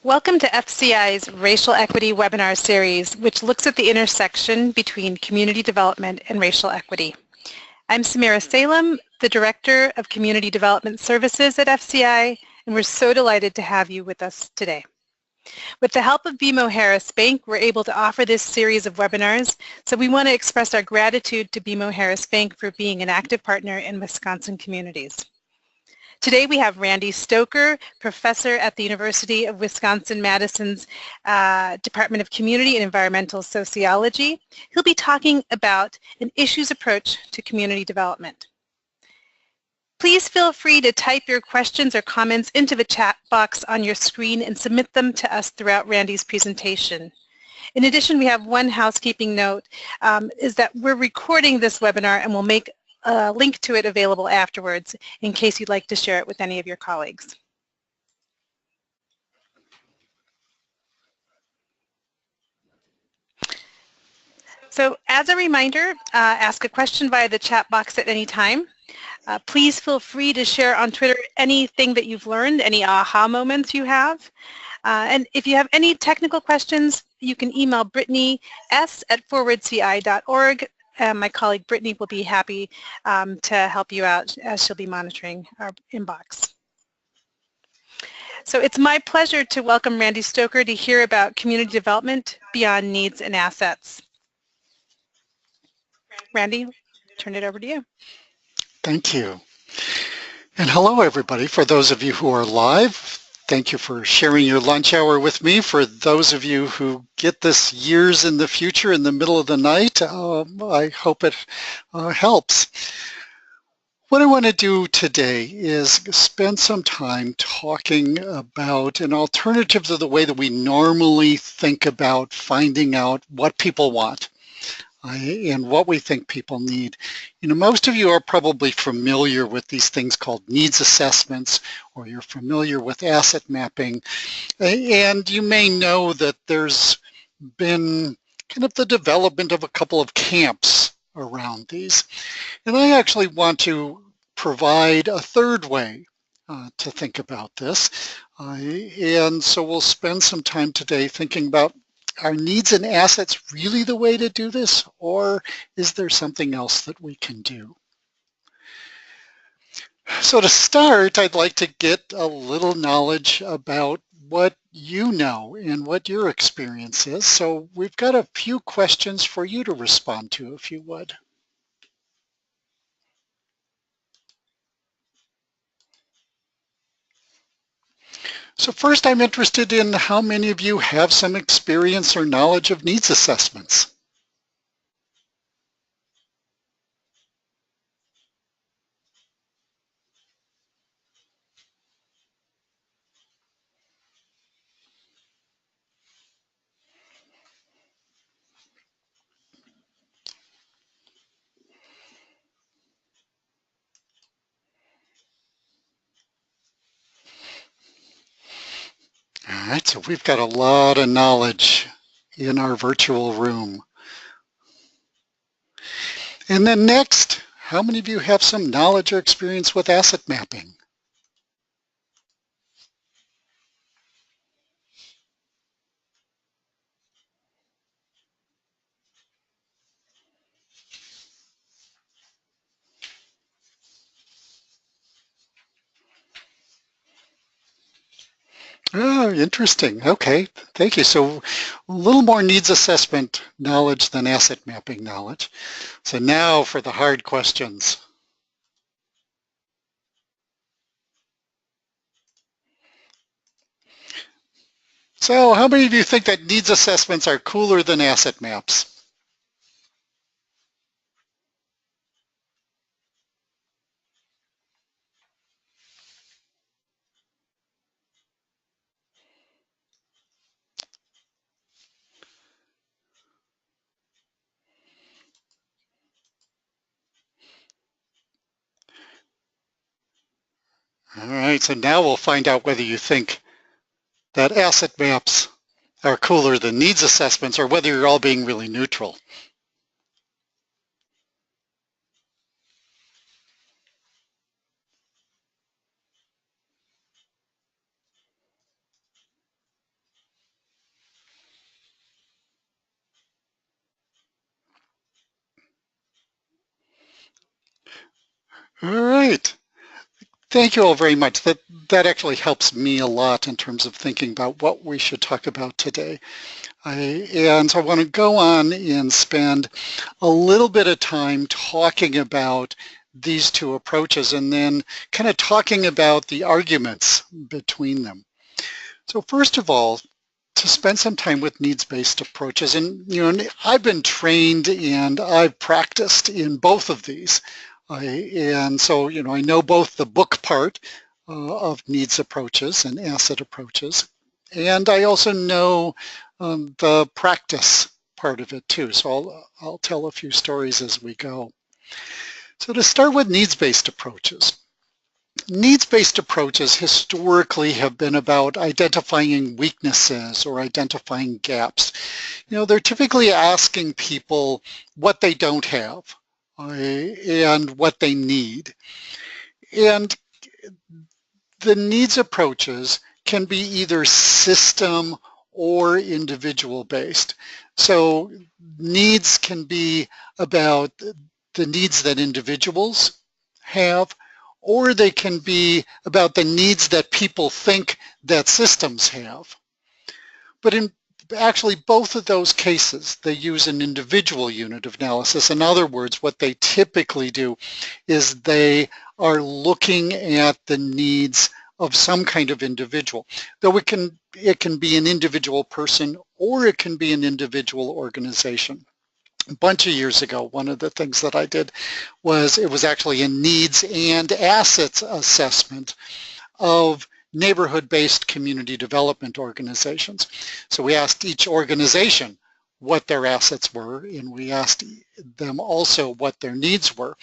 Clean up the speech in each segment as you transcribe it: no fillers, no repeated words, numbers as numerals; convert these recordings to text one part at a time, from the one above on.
Welcome to FCI's Racial Equity webinar series, which looks at the intersection between community development and racial equity. I'm Samira Salem, the Director of Community Development Services at FCI, and we're so delighted to have you with us today. With the help of BMO Harris Bank, we're able to offer this series of webinars, so we want to express our gratitude to BMO Harris Bank for being an active partner in Wisconsin communities. Today we have Randy Stoecker, professor at the University of Wisconsin-Madison's Department of Community and Environmental Sociology. He'll be talking about an issues approach to community development. Please feel free to type your questions or comments into the chat box on your screen and submit them to us throughout Randy's presentation. In addition, we have one housekeeping note, is that we're recording this webinar and we'll make a link to it available afterwards in case you'd like to share it with any of your colleagues. So as a reminder, ask a question via the chat box at any time. Please feel free to share on Twitter anything that you've learned, any aha moments you have. And if you have any technical questions, you can email Brittany s@forwardci.org. My colleague Brittany will be happy to help you out as she'll be monitoring our inbox. So it's my pleasure to welcome Randy Stoecker to hear about community development beyond needs and assets. Randy, turn it over to you. Thank you. And hello, everybody. For those of you who are live, thank you for sharing your lunch hour with me. For those of you who get this years in the future, in the middle of the night, I hope it helps. What I want to do today is spend some time talking about an alternative to the way that we normally think about finding out what people want and what we think people need. You know, most of you are probably familiar with these things called needs assessments, or you're familiar with asset mapping, and you may know that there's been kind of the development of a couple of camps around these. And I actually want to provide a third way to think about this. And so we'll spend some time today thinking about, are needs and assets really the way to do this, or is there something else that we can do? So to start, I'd like to get a little knowledge about what you know and what your experience is. So we've got a few questions for you to respond to, if you would. So first, I'm interested in how many of you have some experience or knowledge of needs assessments. All right, so we've got a lot of knowledge in our virtual room. And then next, how many of you have some knowledge or experience with asset mapping? Oh, interesting. Okay, thank you. So a little more needs assessment knowledge than asset mapping knowledge. So now for the hard questions. So how many of you think that needs assessments are cooler than asset maps? All right, so now we'll find out whether you think that asset maps are cooler than needs assessments or whether you're all being really neutral. All right. Thank you all very much. That actually helps me a lot in terms of thinking about what we should talk about today. And so I want to go on and spend a little bit of time talking about these two approaches and then kind of talking about the arguments between them. So first of all, to spend some time with needs-based approaches, and I've been trained and I've practiced in both of these. And so I know both the book part of needs approaches and asset approaches, and I also know the practice part of it too. So I'll tell a few stories as we go. So to start with needs-based approaches. Needs-based approaches historically have been about identifying weaknesses or identifying gaps. They're typically asking people what they don't have and what they need. And the needs approaches can be either system or individual based. So needs can be about the needs that individuals have, or they can be about the needs that people think that systems have. But in actually both of those cases, they use an individual unit of analysis. In other words, what they typically do is they are looking at the needs of some kind of individual. Though it can be an individual person or it can be an individual organization. A bunch of years ago, one of the things that I did was it was actually a needs and assets assessment of neighborhood-based community development organizations. So we asked each organization what their assets were, and we asked them also what their needs were.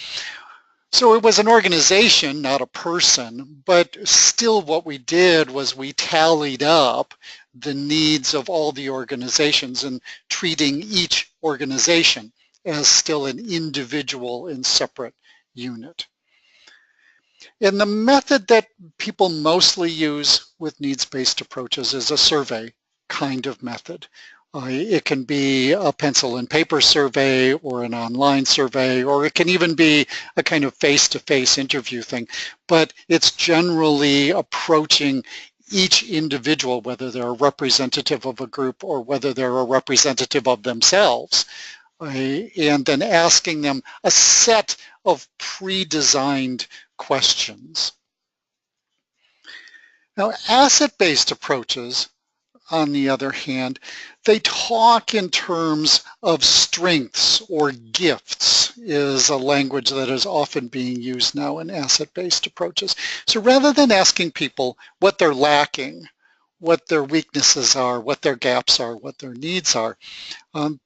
So it was an organization, not a person, but still what we did was we tallied up the needs of all the organizations and treating each organization as still an individual and separate unit. And the method that people mostly use with needs-based approaches is a survey kind of method. It can be a pencil and paper survey or an online survey, or it can even be a kind of face-to-face interview thing, but it's generally approaching each individual, whether they're a representative of a group or whether they're a representative of themselves, and then asking them a set of pre-designed questions. Now, asset-based approaches, on the other hand, they talk in terms of strengths or gifts, is a language that is often being used now in asset-based approaches. So rather than asking people what they're lacking, what their weaknesses are, what their gaps are, what their needs are,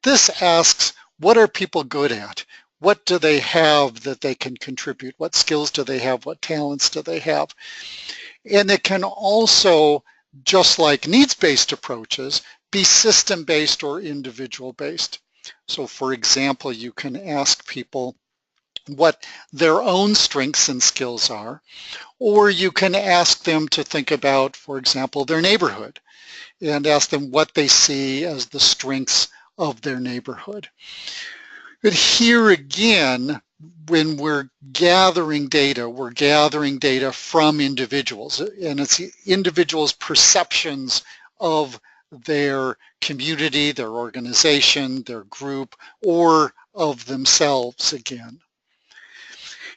this asks, what are people good at? What do they have that they can contribute? What skills do they have? What talents do they have? And it can also, just like needs-based approaches, be system-based or individual-based. So for example, you can ask people what their own strengths and skills are, or you can ask them to think about, for example, their neighborhood and ask them what they see as the strengths of their neighborhood. But here again, when we're gathering data, we're gathering data from individuals, and it's individuals' perceptions of their community, their organization, their group, or of themselves again.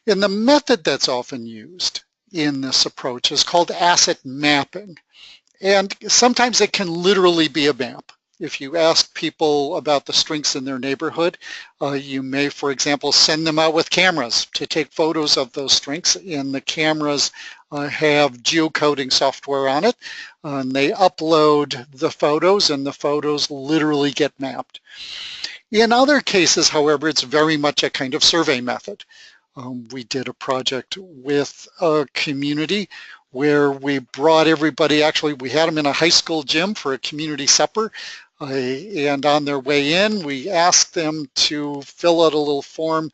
And the method that's often used in this approach is called asset mapping. And sometimes it can literally be a map. If you ask people about the strengths in their neighborhood, you may, for example, send them out with cameras to take photos of those strengths, and the cameras have geocoding software on it, and they upload the photos, and the photos literally get mapped. In other cases, however, it's very much a kind of survey method. We did a project with a community where we brought everybody, actually we had them in a high school gym for a community supper, and on their way in we asked them to fill out a little form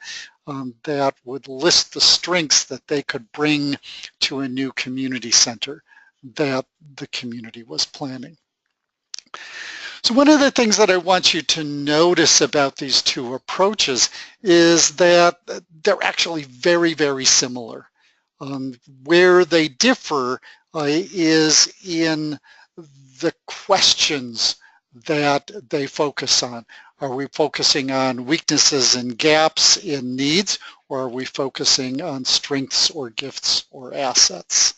that would list the strengths that they could bring to a new community center that the community was planning. So one of the things that I want you to notice about these two approaches is that they're actually very, very similar. Where they differ is in the questions that they focus on. Are we focusing on weaknesses and gaps in needs, or are we focusing on strengths or gifts or assets?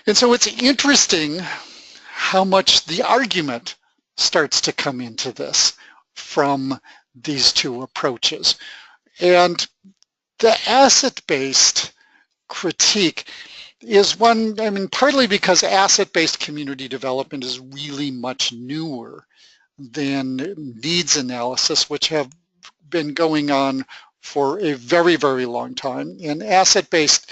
And so it's interesting how much the argument starts to come into this from these two approaches. And the asset-based critique is one, I mean, partly because asset-based community development is really much newer than needs analysis, which have been going on for a very, very long time. And asset-based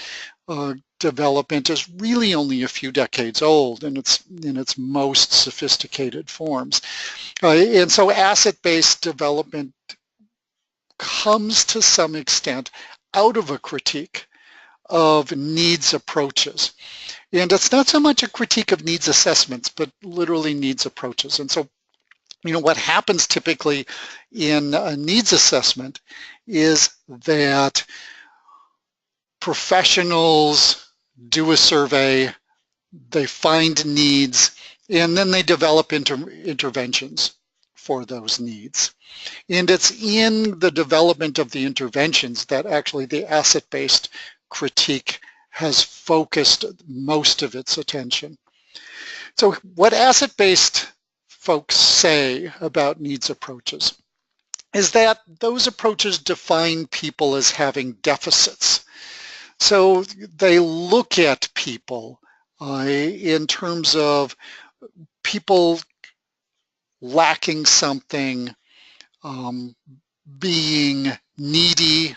development is really only a few decades old in its most sophisticated forms. And so asset-based development comes to some extent out of a critique of needs approaches. And it's not so much a critique of needs assessments, but literally needs approaches. And so, you know, what happens typically in a needs assessment is that professionals do a survey, they find needs, and then they develop interventions for those needs. And it's in the development of the interventions that actually the asset-based critique has focused most of its attention. So what asset-based folks say about needs approaches is that those approaches define people as having deficits. So they look at people in terms of people lacking something, being needy,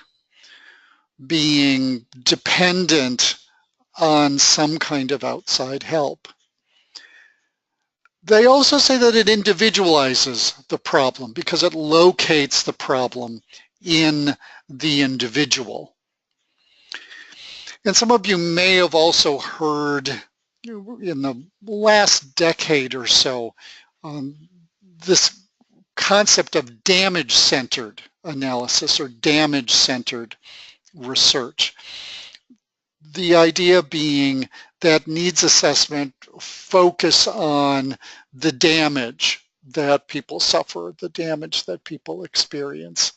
being dependent on some kind of outside help. They also say that it individualizes the problem because it locates the problem in the individual. And some of you may have also heard in the last decade or so this concept of damage-centered analysis or damage-centered research. The idea being that needs assessment focus on the damage that people suffer, the damage that people experience.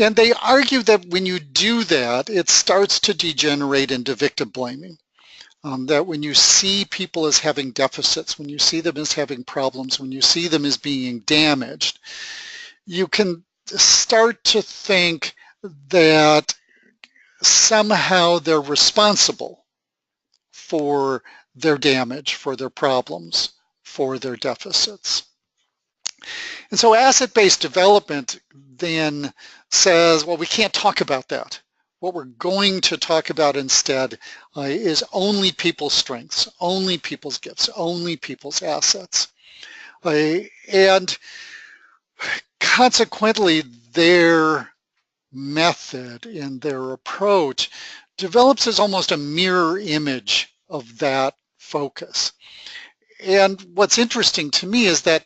And they argue that when you do that, it starts to degenerate into victim blaming. That when you see people as having deficits, when you see them as having problems, when you see them as being damaged, you can start to think that somehow they're responsible for their damage, for their problems, for their deficits. And so asset-based development then says, well, we can't talk about that. What we're going to talk about instead is only people's strengths, only people's gifts, only people's assets. And consequently, their method and their approach develops as almost a mirror image of that focus. And what's interesting to me is that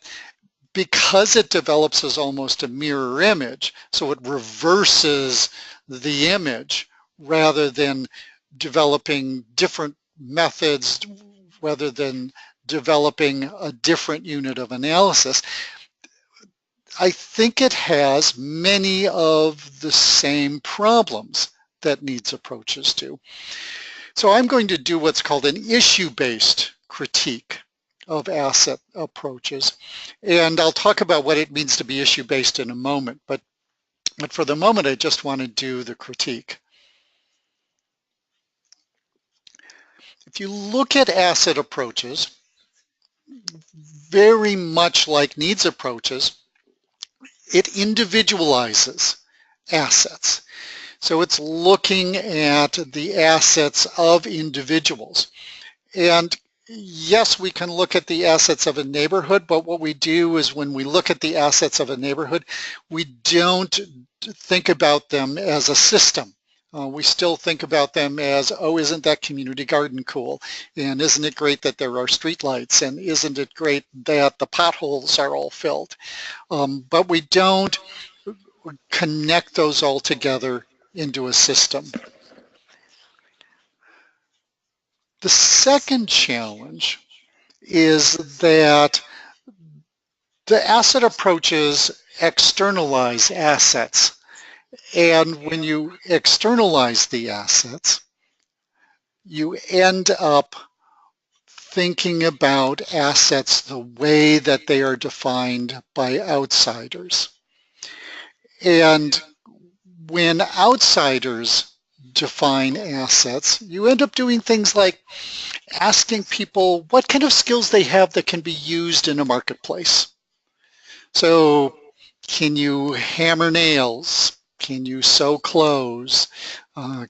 because it develops as almost a mirror image, so it reverses the image rather than developing different methods, rather than developing a different unit of analysis, I think it has many of the same problems that needs approaches do. So I'm going to do what's called an issue-based critique of asset approaches. And I'll talk about what it means to be issue-based in a moment, but for the moment, I just want to do the critique. If you look at asset approaches, very much like needs approaches, it individualizes assets. So it's looking at the assets of individuals. And yes, we can look at the assets of a neighborhood, but what we do is when we look at the assets of a neighborhood, we don't think about them as a system. We still think about them as, oh, isn't that community garden cool? And isn't it great that there are streetlights? And isn't it great that the potholes are all filled? But we don't connect those all together into a system. The second challenge is that the asset approaches externalize assets. And when you externalize the assets, you end up thinking about assets the way that they are defined by outsiders. And when outsiders define assets, you end up doing things like asking people what kind of skills they have that can be used in a marketplace. So, can you hammer nails? Can you sew clothes?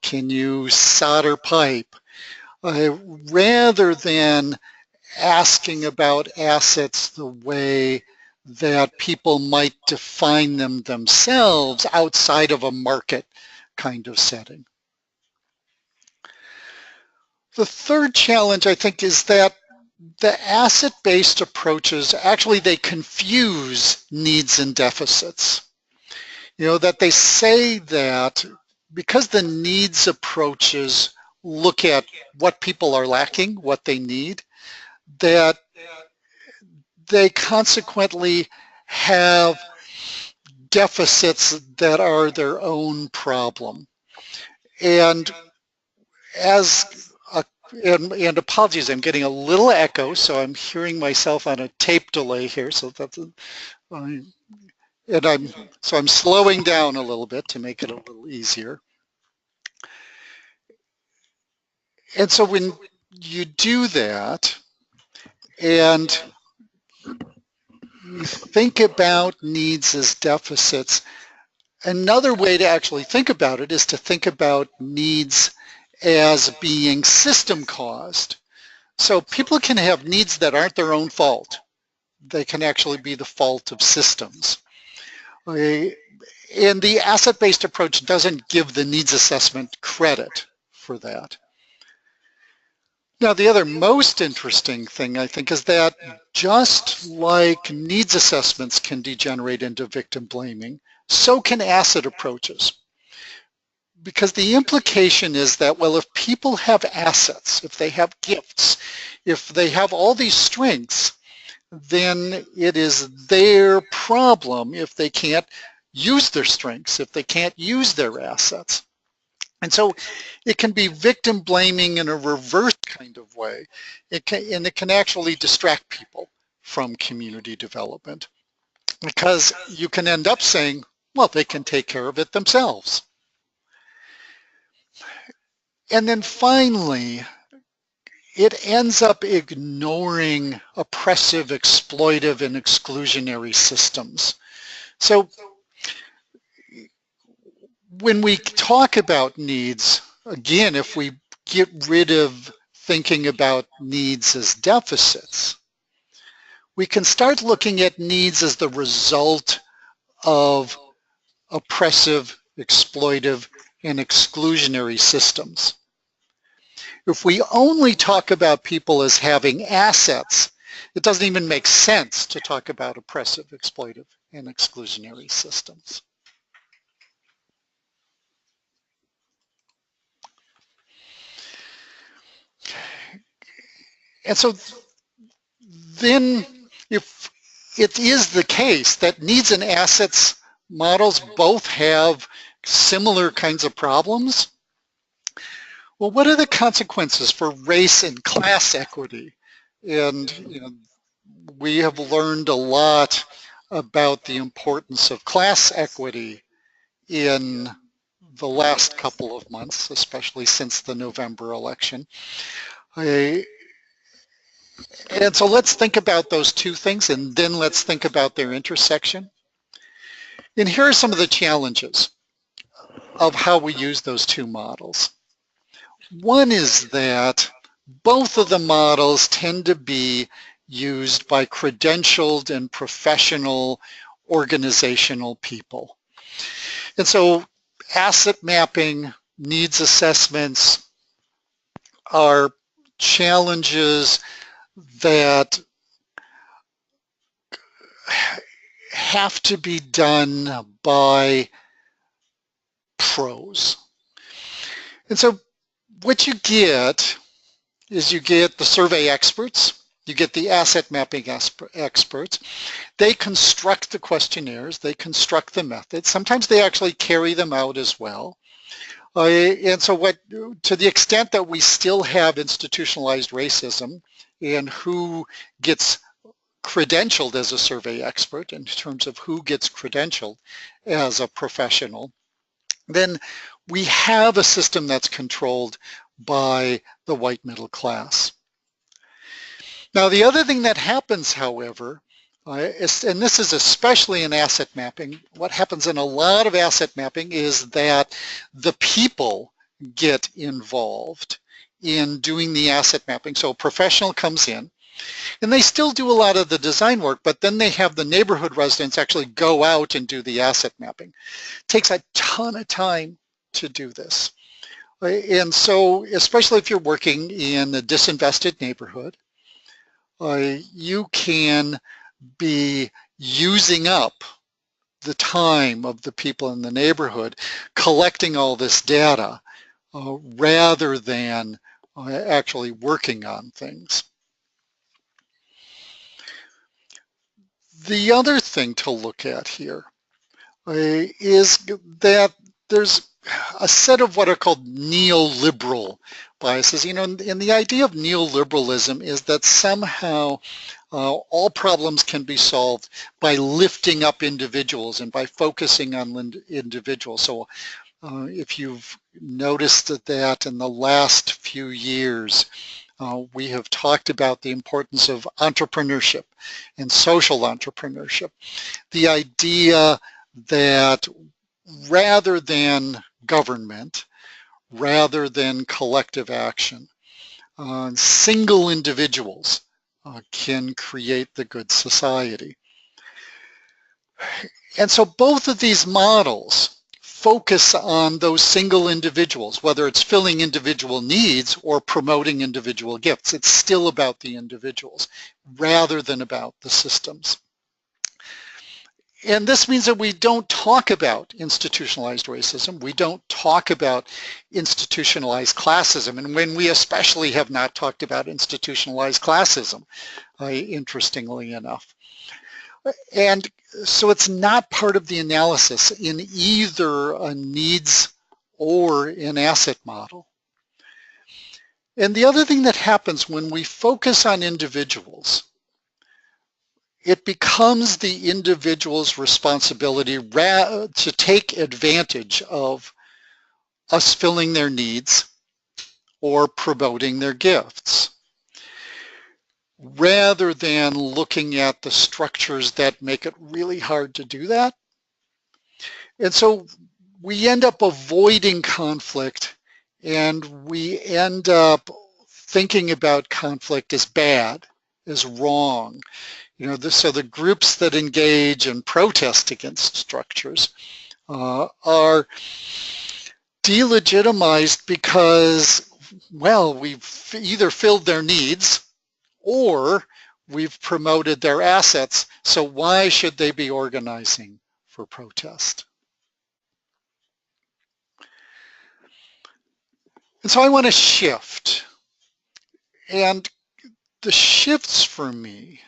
Can you solder pipe? Rather than asking about assets the way that people might define them themselves outside of a market kind of setting. The third challenge, I think, is that the asset-based approaches, actually they confuse needs and deficits. You know, that they say that because the needs approaches look at what people are lacking, what they need, that they consequently have deficits that are their own problem. And and apologies, I'm getting a little echo, so I'm hearing myself on a tape delay here, so that's I'm slowing down a little bit to make it a little easier. And so when you do that and you think about needs as deficits, another way to actually think about it is to think about needs as being system caused. So people can have needs that aren't their own fault. They can actually be the fault of systems. And the asset-based approach doesn't give the needs assessment credit for that. Now, the other most interesting thing, I think, is that just like needs assessments can degenerate into victim blaming, so can asset approaches. Because the implication is that, well, if people have assets, if they have gifts, if they have all these strengths, then it is their problem if they can't use their strengths, if they can't use their assets. And so it can be victim blaming in a reverse kind of way. It can actually distract people from community development because you can end up saying, well, they can take care of it themselves. And then finally, it ends up ignoring oppressive, exploitive, and exclusionary systems. So when we talk about needs, again, if we get rid of thinking about needs as deficits, we can start looking at needs as the result of oppressive, exploitive, and exclusionary systems. If we only talk about people as having assets, it doesn't even make sense to talk about oppressive, exploitive, and exclusionary systems. And so then if it is the case that needs and assets models both have similar kinds of problems, well, what are the consequences for race and class equity? And we have learned a lot about the importance of class equity in the last couple of months, especially since the November election. And so let's think about those two things, and then let's think about their intersection. And here are some of the challenges of how we use those two models. One is that both of the models tend to be used by credentialed and professional organizational people. And so asset mapping needs assessments are challenges that have to be done by pros. And so what you get is you get the survey experts, you get the asset mapping experts. They construct the questionnaires, they construct the methods. Sometimes they actually carry them out as well. And so to the extent that we still have institutionalized racism and who gets credentialed as a survey expert in terms of who gets credentialed as a professional, then we have a system that's controlled by the white middle class. Now, the other thing that happens, however, and this is especially in asset mapping, what happens in a lot of asset mapping is that the people get involved in doing the asset mapping. So a professional comes in, and they still do a lot of the design work, but then they have the neighborhood residents actually go out and do the asset mapping. It takes a ton of time to do this. And so, especially if you're working in a disinvested neighborhood, you can be using up the time of the people in the neighborhood collecting all this data rather than actually working on things. The other thing to look at here is that there's a set of what are called neoliberal biases. You know, and the idea of neoliberalism is that somehow all problems can be solved by lifting up individuals and by focusing on individuals. So if you've noticed that in the last few years, we have talked about the importance of entrepreneurship and social entrepreneurship. The idea that rather than government, rather than collective action, single individuals can create the good society. And so both of these models focus on those single individuals, whether it's filling individual needs or promoting individual gifts. It's still about the individuals rather than about the systems. And this means that we don't talk about institutionalized racism. We don't talk about institutionalized classism. And when we especially have not talked about institutionalized classism, interestingly enough. And so it's not part of the analysis in either a needs or an asset model. And the other thing that happens when we focus on individuals, it becomes the individual's responsibility to take advantage of us filling their needs or promoting their gifts, rather than looking at the structures that make it really hard to do that. And so we end up avoiding conflict, and we end up thinking about conflict as bad, as wrong. You know, so the groups that engage and protest against structures are delegitimized because, well, we've either filled their needs or we've promoted their assets, so why should they be organizing for protest? And so I want to shift. And the shifts for me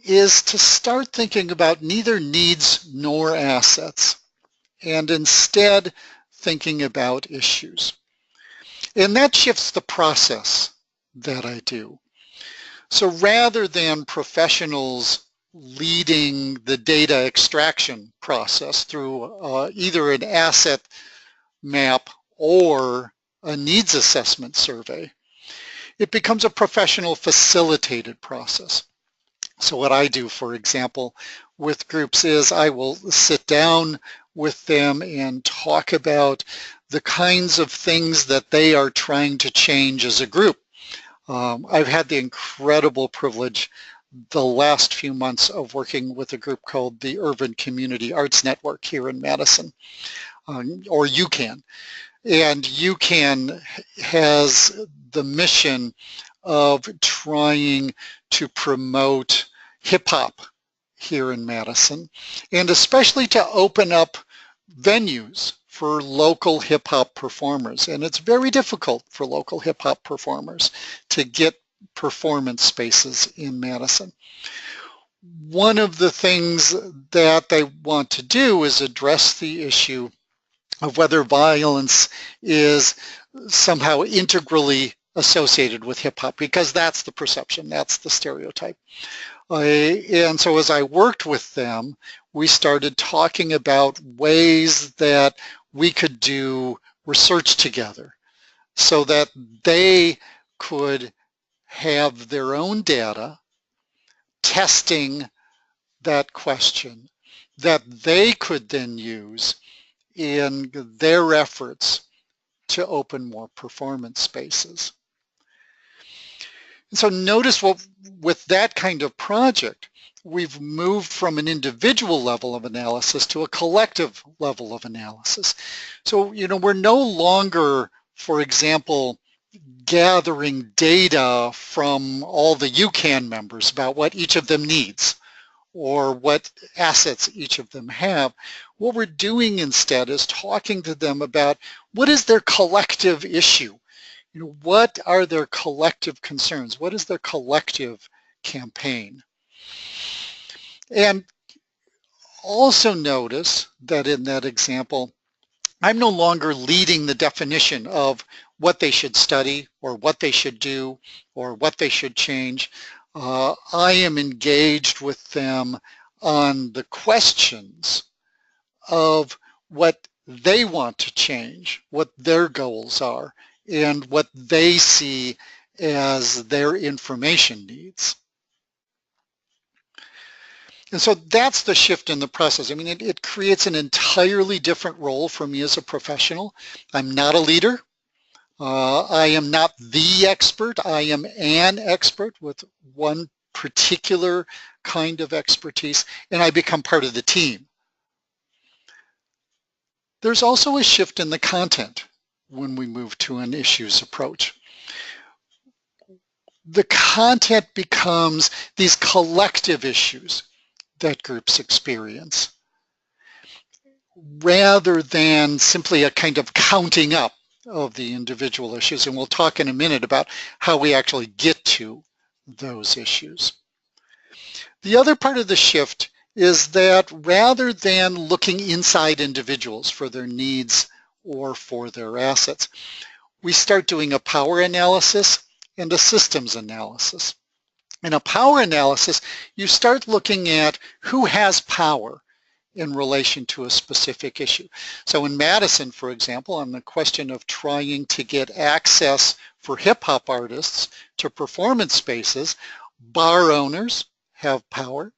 is to start thinking about neither needs nor assets, and instead thinking about issues. And that shifts the process that I do. So rather than professionals leading the data extraction process through either an asset map or a needs assessment survey, it becomes a professional facilitated process. So what I do, for example, with groups is I will sit down with them and talk about the kinds of things that they are trying to change as a group. I've had the incredible privilege the last few months of working with a group called the Urban Community Arts Network here in Madison, or UCAN. And UCAN has the mission of trying to promote hip hop here in Madison, and especially to open up venues for local hip hop performers. And it's very difficult for local hip hop performers to get performance spaces in Madison. One of the things that they want to do is address the issue of whether violence is somehow integrally associated with hip hop, because that's the perception, that's the stereotype. And so as I worked with them, we started talking about ways that we could do research together so that they could have their own data testing that question that they could then use in their efforts to open more performance spaces. And so notice what, with that kind of project, we've moved from an individual level of analysis to a collective level of analysis. So, we're no longer, for example, gathering data from all the UCAN members about what each of them needs or what assets each of them have. What we're doing instead is talking to them about what is their collective issue. What are their collective concerns? What is their collective campaign? And also notice that in that example, I'm no longer leading the definition of what they should study or what they should do or what they should change. I am engaged with them on the questions of what they want to change, what their goals are, and what they see as their information needs. And so that's the shift in the process. I mean, it creates an entirely different role for me as a professional. I'm not a leader. I am not the expert. I am an expert with one particular kind of expertise, and I become part of the team. There's also a shift in the content when we move to an issues approach. The content becomes these collective issues that groups experience, rather than simply a kind of counting up of the individual issues. And we'll talk in a minute about how we actually get to those issues. The other part of the shift is that rather than looking inside individuals for their needs or for their assets, we start doing a power analysis and a systems analysis. In a power analysis, you start looking at who has power in relation to a specific issue. So in Madison, for example, on the question of trying to get access for hip hop artists to performance spaces, bar owners have power.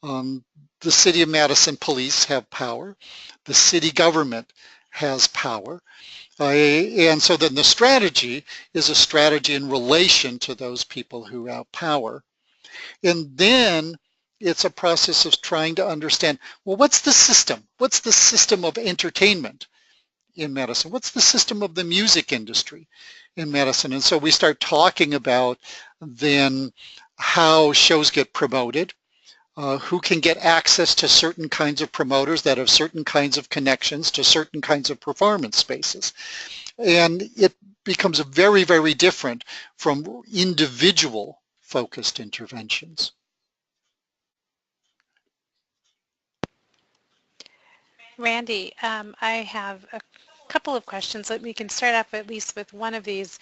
The City of Madison Police have power. The city government has power. And so then the strategy is a strategy in relation to those people who have power. And then it's a process of trying to understand, well, what's the system? What's the system of entertainment in Madison? What's the system of the music industry in Madison? And so we start talking about then how shows get promoted, who can get access to certain kinds of promoters that have certain kinds of connections to certain kinds of performance spaces. And it becomes very, very different from individual focused interventions. Randy, I have a couple of questions. We can start off at least with one of these.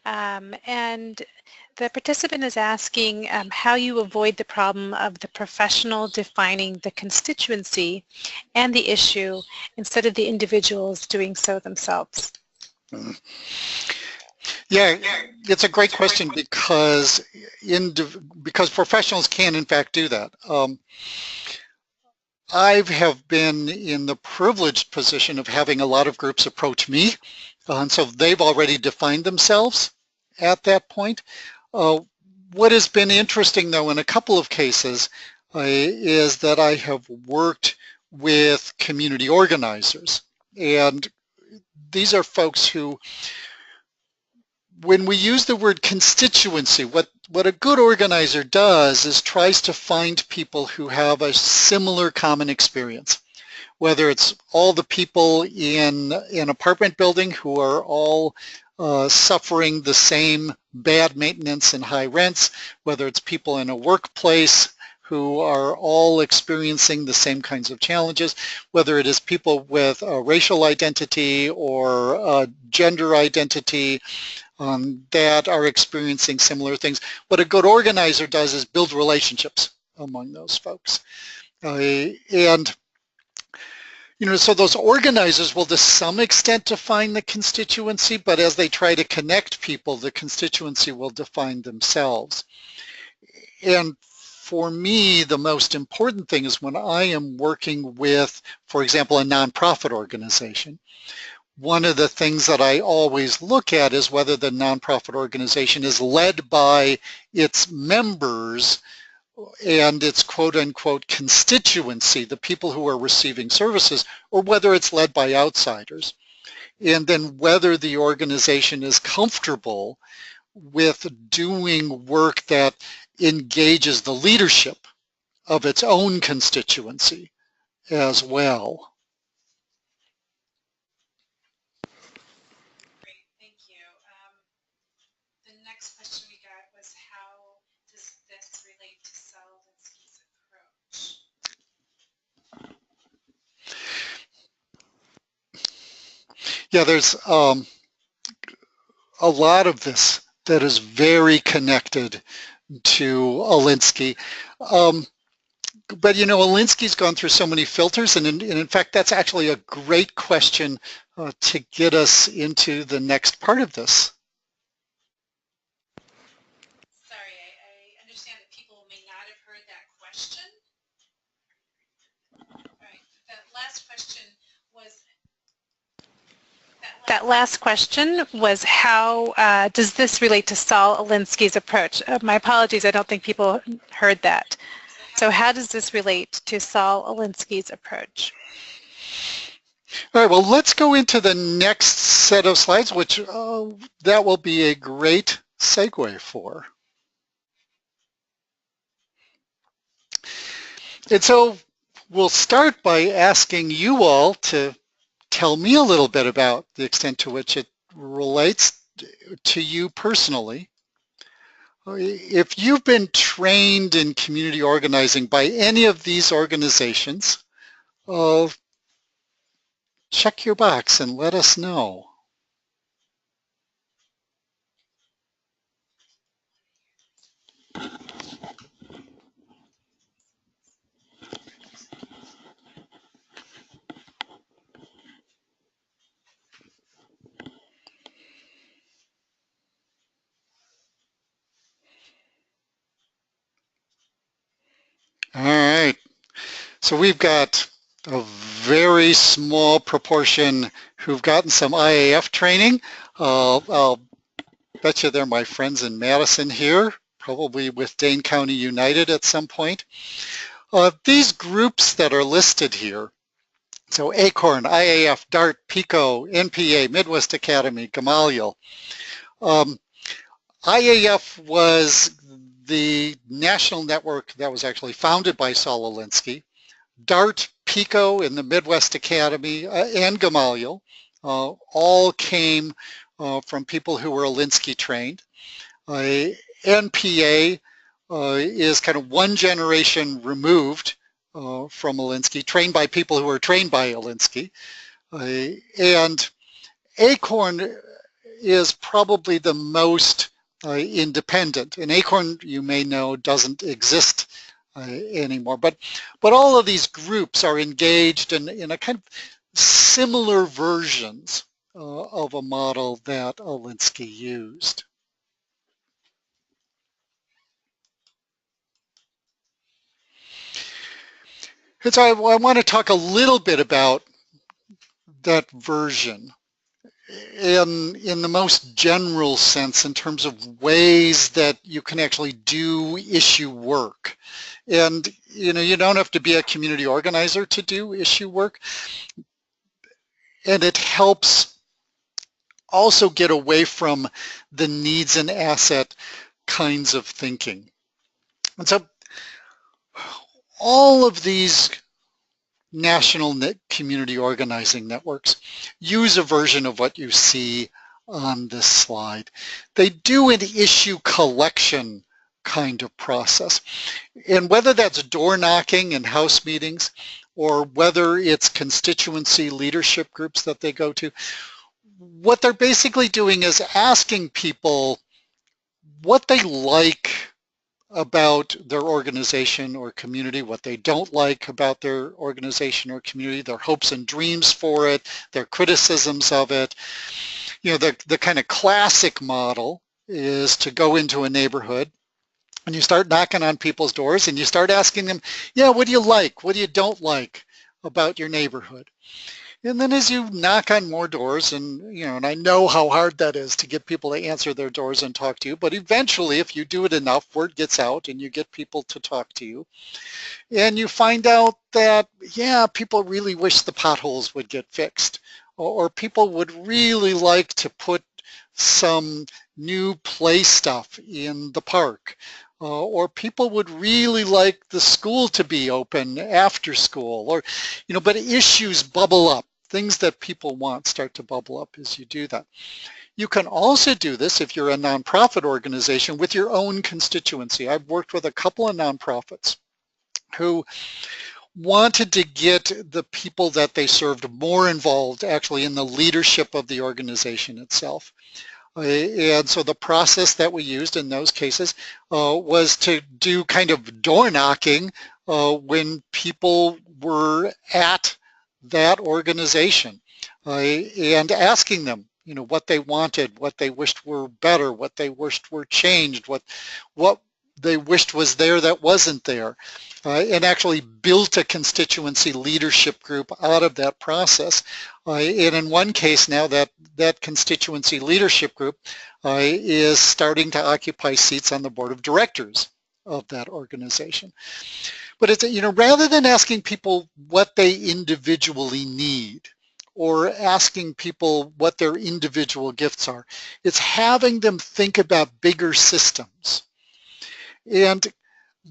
And the participant is asking how you avoid the problem of the professional defining the constituency and the issue instead of the individuals doing so themselves. Yeah, it's a great question because professionals can in fact do that. I have been in the privileged position of having a lot of groups approach me, and so they've already defined themselves at that point. What has been interesting, though, in a couple of cases is that I have worked with community organizers, and these are folks who, when we use the word constituency, what a good organizer does is tries to find people who have a similar common experience, whether it's all the people in an apartment building who are all suffering the same bad maintenance and high rents, whether it's people in a workplace who are all experiencing the same kinds of challenges, whether it is people with a racial identity or a gender identity that are experiencing similar things. What a good organizer does is build relationships among those folks. And so those organizers will to some extent define the constituency, but as they try to connect people, the constituency will define themselves. And for me, the most important thing is when I am working with, for example, a nonprofit organization, one of the things that I always look at is whether the nonprofit organization is led by its members and its quote-unquote constituency, the people who are receiving services, or whether it's led by outsiders. And then whether the organization is comfortable with doing work that engages the leadership of its own constituency as well. Yeah, there's a lot of this that is very connected to Alinsky. But Alinsky's gone through so many filters, and in fact, that's actually a great question to get us into the next part of this. Sorry, I understand that people may not have heard that question. All right, that last question was how does this relate to Saul Alinsky's approach? My apologies, I don't think people heard that. So how does this relate to Saul Alinsky's approach? All right, well, let's go into the next set of slides, which that will be a great segue for. And so we'll start by asking you all to tell me a little bit about the extent to which it relates to you personally. If you've been trained in community organizing by any of these organizations, check your box and let us know. All right, so we've got a very small proportion who've gotten some IAF training. I'll bet you they're my friends in Madison here, probably with Dane County United at some point. These groups that are listed here, so ACORN, IAF, DART, PICO, NPA, Midwest Academy, Gamaliel. IAF was the national network that was actually founded by Saul Alinsky. DART, PICO, and the Midwest Academy, and Gamaliel all came from people who were Alinsky trained. NPA is kind of one generation removed from Alinsky, trained by people who were trained by Alinsky. And ACORN is probably the most independent. And ACORN, you may know, doesn't exist anymore. But all of these groups are engaged in a kind of similar versions of a model that Alinsky used. And so I want to talk a little bit about that version in the most general sense in terms of ways that you can actually do issue work. And you don't have to be a community organizer to do issue work. And it helps also get away from the needs and asset kinds of thinking. And so all of these national community organizing networks use a version of what you see on this slide. They do an issue collection kind of process. And whether that's door knocking and house meetings, or whether it's constituency leadership groups that they go to, what they're basically doing is asking people what they like about their organization or community, what they don't like about their organization or community, their hopes and dreams for it, their criticisms of it. You know, the kind of classic model is to go into a neighborhood and you start knocking on people's doors and you start asking them, yeah, what do you like? What do you don't like about your neighborhood? And then as you knock on more doors, and you know, and I know how hard that is to get people to answer their doors and talk to you, but eventually if you do it enough, word gets out and you get people to talk to you. And you find out that, yeah, people really wish the potholes would get fixed, or people would really like to put some new play stuff in the park. Or people would really like the school to be open after school, or, you know, but issues bubble up. Things that people want start to bubble up as you do that. You can also do this if you're a nonprofit organization with your own constituency. I've worked with a couple of nonprofits who wanted to get the people that they served more involved actually in the leadership of the organization itself. And so the process that we used in those cases was to do kind of door knocking when people were at that organization and asking them, you know, what they wanted, what they wished were better, what they wished were changed, what they wished was there that wasn't there, and actually built a constituency leadership group out of that process. And in one case now, that constituency leadership group is starting to occupy seats on the board of directors of that organization. But it's, you know, rather than asking people what they individually need or asking people what their individual gifts are, it's having them think about bigger systems. And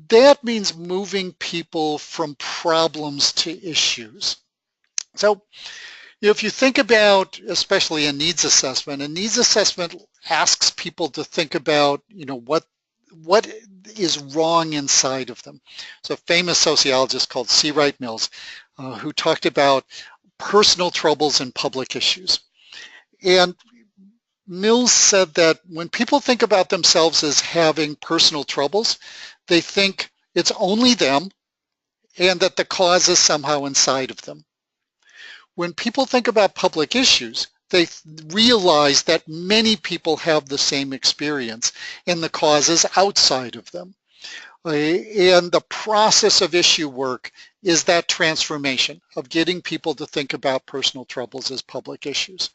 that means moving people from problems to issues. So, you know, if you think about, especially a needs assessment asks people to think about, you know, what is wrong inside of them. So a famous sociologist called C. Wright Mills, who talked about personal troubles and public issues. And Mills said that when people think about themselves as having personal troubles, they think it's only them and that the cause is somehow inside of them. When people think about public issues, they realize that many people have the same experience and the cause is outside of them. And the process of issue work is that transformation of getting people to think about personal troubles as public issues.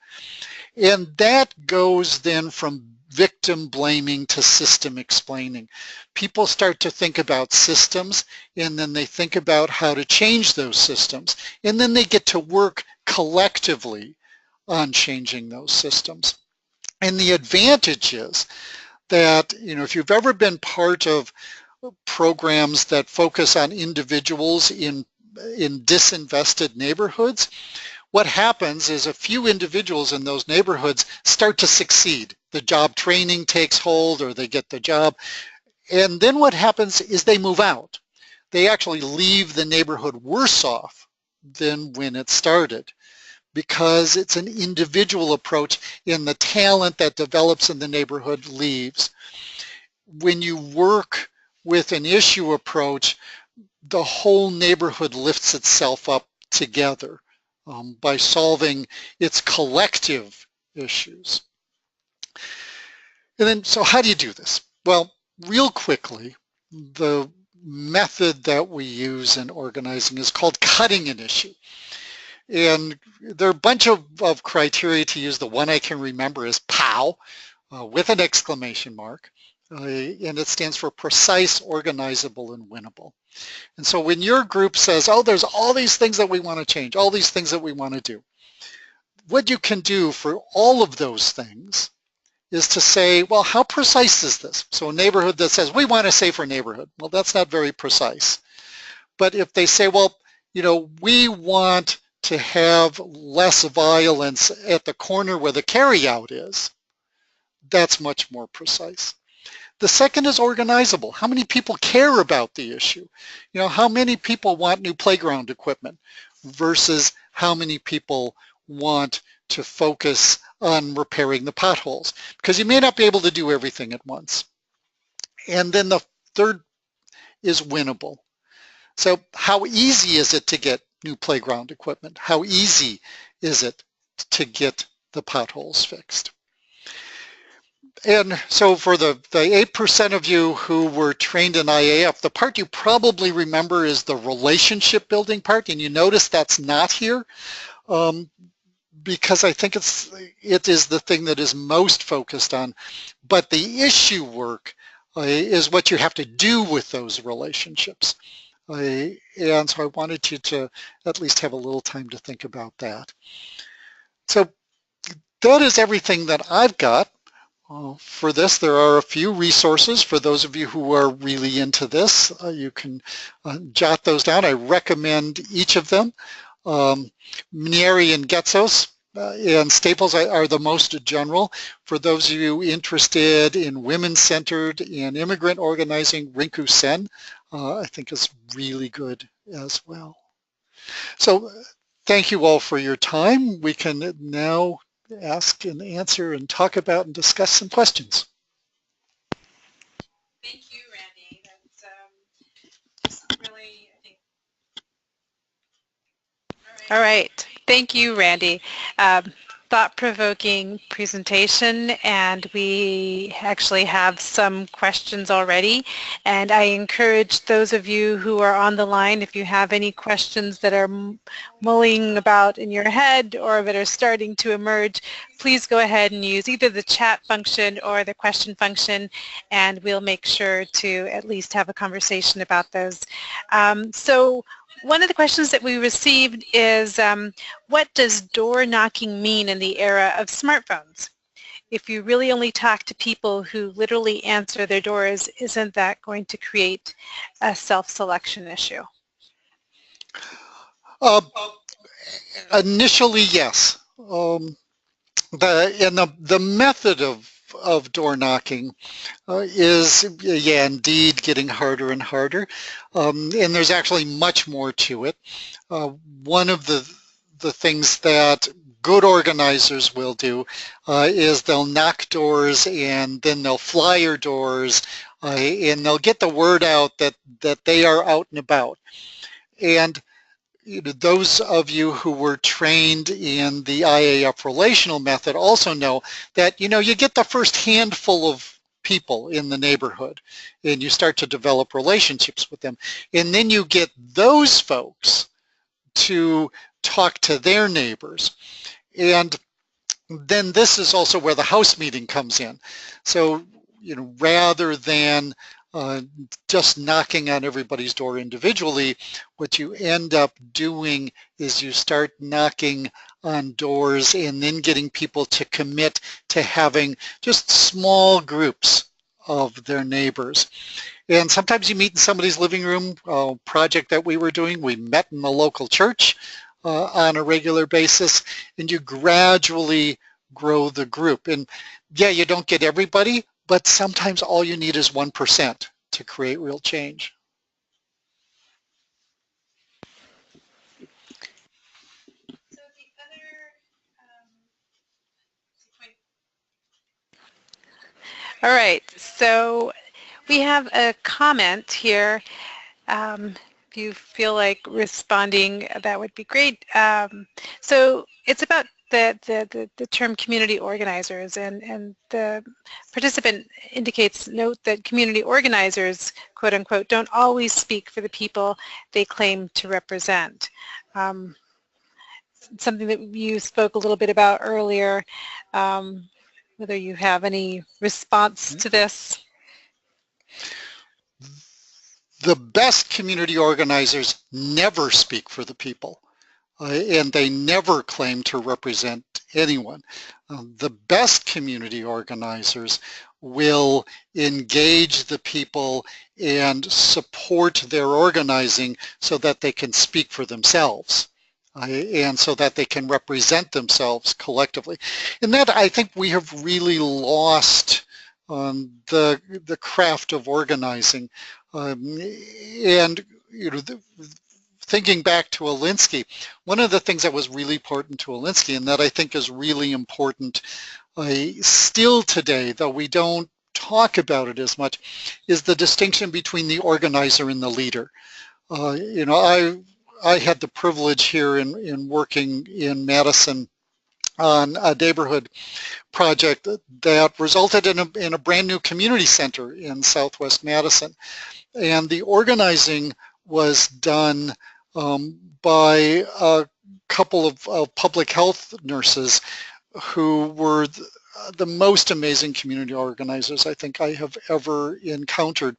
And that goes then from victim blaming to system explaining. People start to think about systems, and then they think about how to change those systems, and then they get to work collectively on changing those systems. And the advantage is that, you know, if you've ever been part of programs that focus on individuals in disinvested neighborhoods, what happens is a few individuals in those neighborhoods start to succeed. The job training takes hold, or they get the job. And then what happens is they move out. They actually leave the neighborhood worse off than when it started, because it's an individual approach and the talent that develops in the neighborhood leaves. When you work with an issue approach, the whole neighborhood lifts itself up together by solving its collective issues. And then, so how do you do this? Well, real quickly, the method that we use in organizing is called cutting an issue. And there are a bunch of criteria to use. The one I can remember is POW, with an exclamation mark. And it stands for precise, organizable, and winnable. And so when your group says, oh, there's all these things that we want to change, all these things that we want to do, what you can do for all of those things is to say, well, how precise is this? So a neighborhood that says, we want a safer neighborhood. Well, that's not very precise. But if they say, well, we want to have less violence at the corner where the carryout is, that's much more precise. The second is organizable. How many people care about the issue? How many people want new playground equipment versus how many people want to focus on repairing the potholes? Because you may not be able to do everything at once. And then the third is winnable. So how easy is it to get new playground equipment? How easy is it to get the potholes fixed? And so for the 8% of you who were trained in IAF, the part you probably remember is the relationship building part, and you notice that's not here because I think it is the thing that is most focused on. But the issue work is what you have to do with those relationships. And so I wanted you to at least have a little time to think about that. So that is everything that I've got. For this, there are a few resources for those of you who are really into this. You can jot those down. I recommend each of them. Mnieri and Getsos and Staples are the most general. For those of you interested in women-centered and immigrant organizing, Rinku Sen, I think is really good as well. So thank you all for your time. We can now ask and answer and talk about and discuss some questions. Thank you, Randy. That's really, I think. All right. Thank you, Randy. Thought-provoking presentation, and we actually have some questions already, and I encourage those of you who are on the line, if you have any questions that are mulling about in your head or that are starting to emerge, please go ahead and use either the chat function or the question function, and we'll make sure to at least have a conversation about those. So one of the questions that we received is, what does door knocking mean in the era of smartphones? If you really only talk to people who literally answer their doors, isn't that going to create a self-selection issue? Initially, yes. The method of door knocking is, indeed getting harder and harder. And there's actually much more to it. One of the things that good organizers will do is they'll knock doors and then they'll flyer doors and they'll get the word out that they are out and about. And those of you who were trained in the IAF relational method also know that, you get the first handful of people in the neighborhood and you start to develop relationships with them. And then you get those folks to talk to their neighbors. And then this is also where the house meeting comes in. So, rather than just knocking on everybody's door individually, what you end up doing is you start knocking on doors and then getting people to commit to having just small groups of their neighbors. And sometimes you meet in somebody's living room. A project that we were doing, we met in the local church on a regular basis, and you gradually grow the group. And yeah, you don't get everybody, but sometimes all you need is 1% to create real change. All right, so we have a comment here. If you feel like responding, that would be great. So it's about the term community organizers, and the participant indicates, note that community organizers, quote unquote, don't always speak for the people they claim to represent. Something that you spoke a little bit about earlier, whether you have any response to this. The best community organizers never speak for the people. and they never claim to represent anyone. The best community organizers will engage the people and support their organizing so that they can speak for themselves. And so that they can represent themselves collectively. And that, I think, we have really lost the craft of organizing. And thinking back to Alinsky, one of the things that was really important to Alinsky, and that I think is really important still today, though we don't talk about it as much, is the distinction between the organizer and the leader. I had the privilege here in working in Madison on a neighborhood project that resulted in a brand new community center in Southwest Madison. And the organizing was done by a couple of public health nurses who were the most amazing community organizers I think I have ever encountered,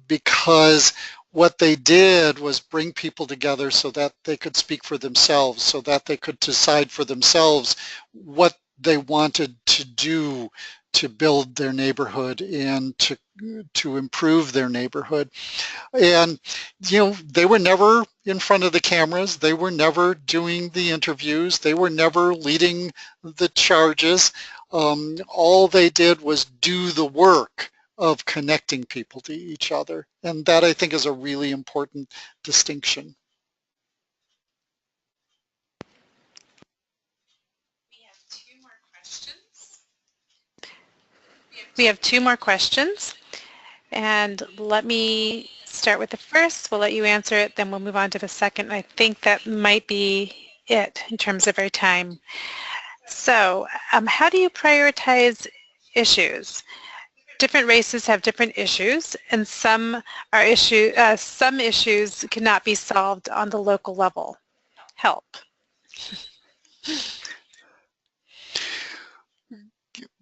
because what they did was bring people together so that they could speak for themselves, so that they could decide for themselves what they wanted to do to build their neighborhood and to improve their neighborhood. And they were never in front of the cameras, they were never doing the interviews, they were never leading the charges. All they did was do the work of connecting people to each other. And that, I think, is a really important distinction. We have two more questions. And let me start with the first. We'll let you answer it, then we'll move on to the second. I think that might be it in terms of our time. So how do you prioritize issues? Different races have different issues, and some issues cannot be solved on the local level. Help.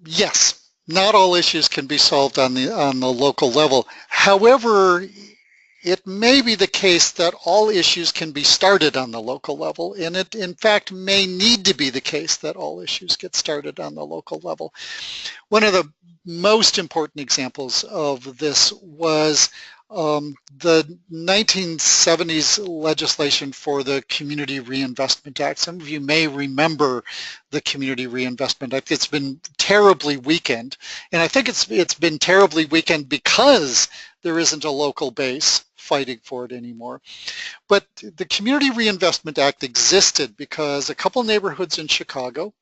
Yes, not all issues can be solved on the local level. However, it may be the case that all issues can be started on the local level, and it in fact may need to be the case that all issues get started on the local level. One of the most important examples of this was the 1970s legislation for the Community Reinvestment Act. Some of you may remember the Community Reinvestment Act. It's been terribly weakened, and I think it's been terribly weakened because there isn't a local base fighting for it anymore. But the Community Reinvestment Act existed because a couple neighborhoods in Chicago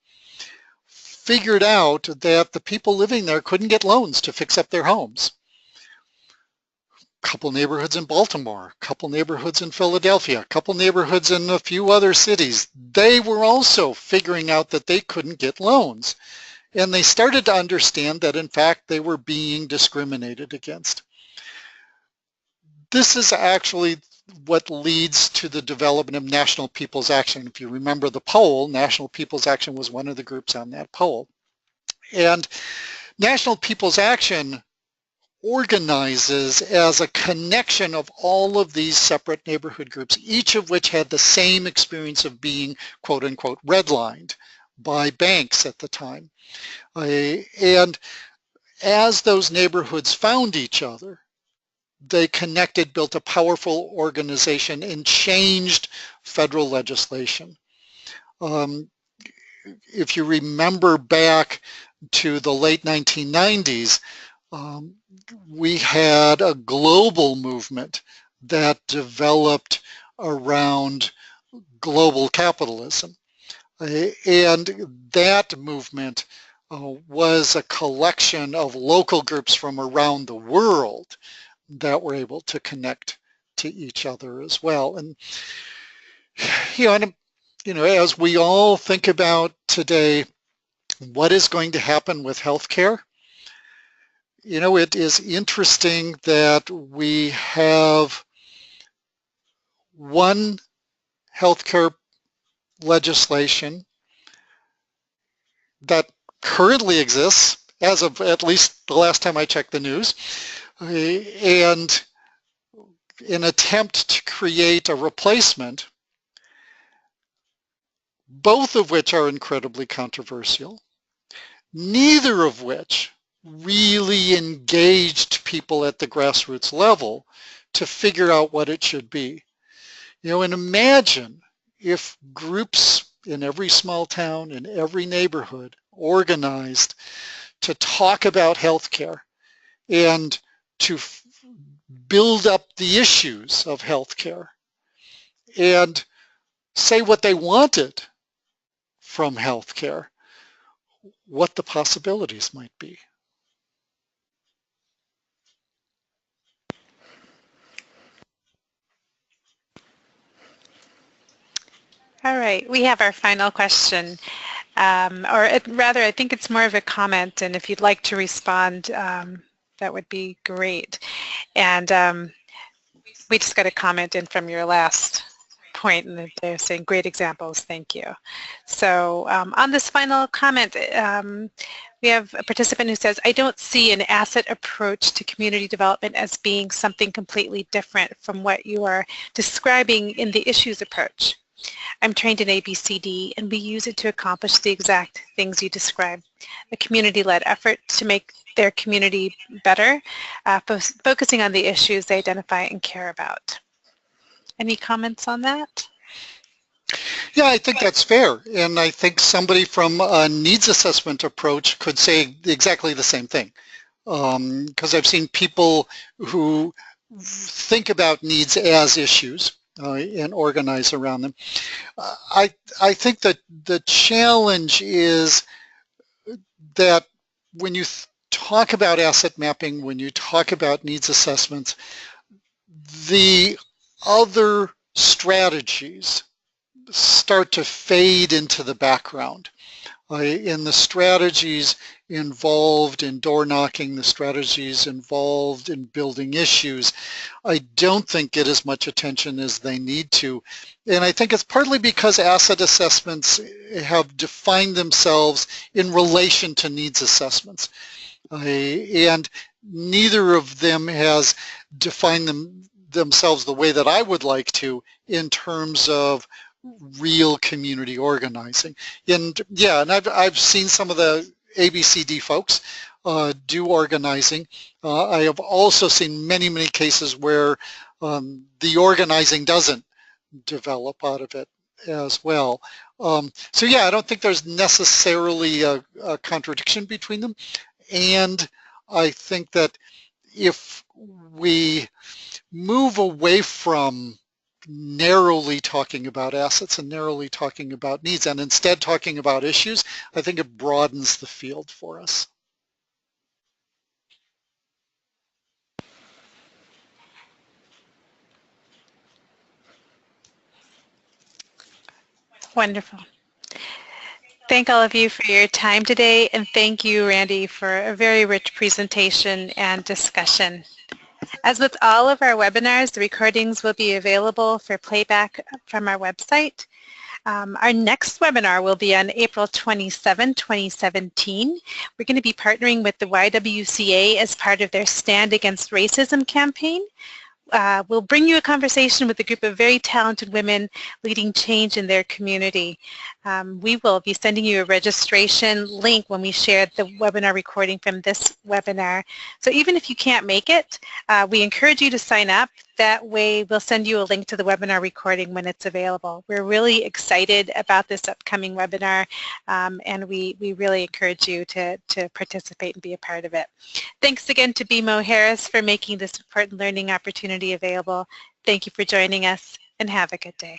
figured out that the people living there couldn't get loans to fix up their homes. A couple neighborhoods in Baltimore, a couple neighborhoods in Philadelphia, a couple neighborhoods in a few other cities, they were also figuring out that they couldn't get loans. And they started to understand that in fact they were being discriminated against. This is actually what leads to the development of National People's Action. If you remember the poll, National People's Action was one of the groups on that poll. And National People's Action organizes as a connection of all of these separate neighborhood groups, each of which had the same experience of being, quote unquote, redlined by banks at the time. And as those neighborhoods found each other, they connected, built a powerful organization, and changed federal legislation. If you remember back to the late 1990s, we had a global movement that developed around global capitalism. And that movement was a collection of local groups from around the world that were able to connect to each other as well. And as we all think about today, what is going to happen with healthcare? It is interesting that we have one healthcare legislation that currently exists, as of at least the last time I checked the news, and an attempt to create a replacement both of which are incredibly controversial, neither of which really engaged people at the grassroots level to figure out what it should be. You know, and imagine if groups in every small town, in every neighborhood, organized to talk about healthcare and to build up the issues of healthcare and say what they wanted from healthcare, what the possibilities might be. All right, we have our final question. Rather, I think it's more of a comment, and if you'd like to respond, that would be great. And we just got a comment in from your last point, and they're saying, great examples, thank you. So on this final comment, we have a participant who says, I don't see an asset approach to community development as being something completely different from what you are describing in the issues approach. I'm trained in ABCD, and we use it to accomplish the exact things you described. A community-led effort to make their community better, focusing on the issues they identify and care about. Any comments on that? Yeah, I think that's fair. And I think somebody from a needs assessment approach could say exactly the same thing. Because I've seen people who think about needs as issues and organize around them. I think that the challenge is that when you talk about asset mapping, when you talk about needs assessments, the other strategies start to fade into the background. In the strategies involved in door knocking, the strategies involved in building issues, I don't think get as much attention as they need to. And I think it's partly because asset assessments have defined themselves in relation to needs assessments. And neither of them has defined themselves the way that I would like to in terms of real community organizing. And yeah, and I've seen some of the ABCD folks do organizing. I have also seen many cases where the organizing doesn't develop out of it as well. So yeah, I don't think there's necessarily a contradiction between them. And I think that if we move away from narrowly talking about assets and narrowly talking about needs and instead talking about issues, I think it broadens the field for us. Wonderful. Thank all of you for your time today, and thank you, Randy, for a very rich presentation and discussion. As with all of our webinars, the recordings will be available for playback from our website. Our next webinar will be on April 27, 2017. We're going to be partnering with the YWCA as part of their Stand Against Racism campaign. We'll bring you a conversation with a group of very talented women leading change in their community. We will be sending you a registration link when we share the webinar recording from this webinar. So even if you can't make it, we encourage you to sign up. That way we'll send you a link to the webinar recording when it's available. We're really excited about this upcoming webinar, and we really encourage you to participate and be a part of it. Thanks again to BMO Harris for making this important learning opportunity available. Thank you for joining us, and have a good day.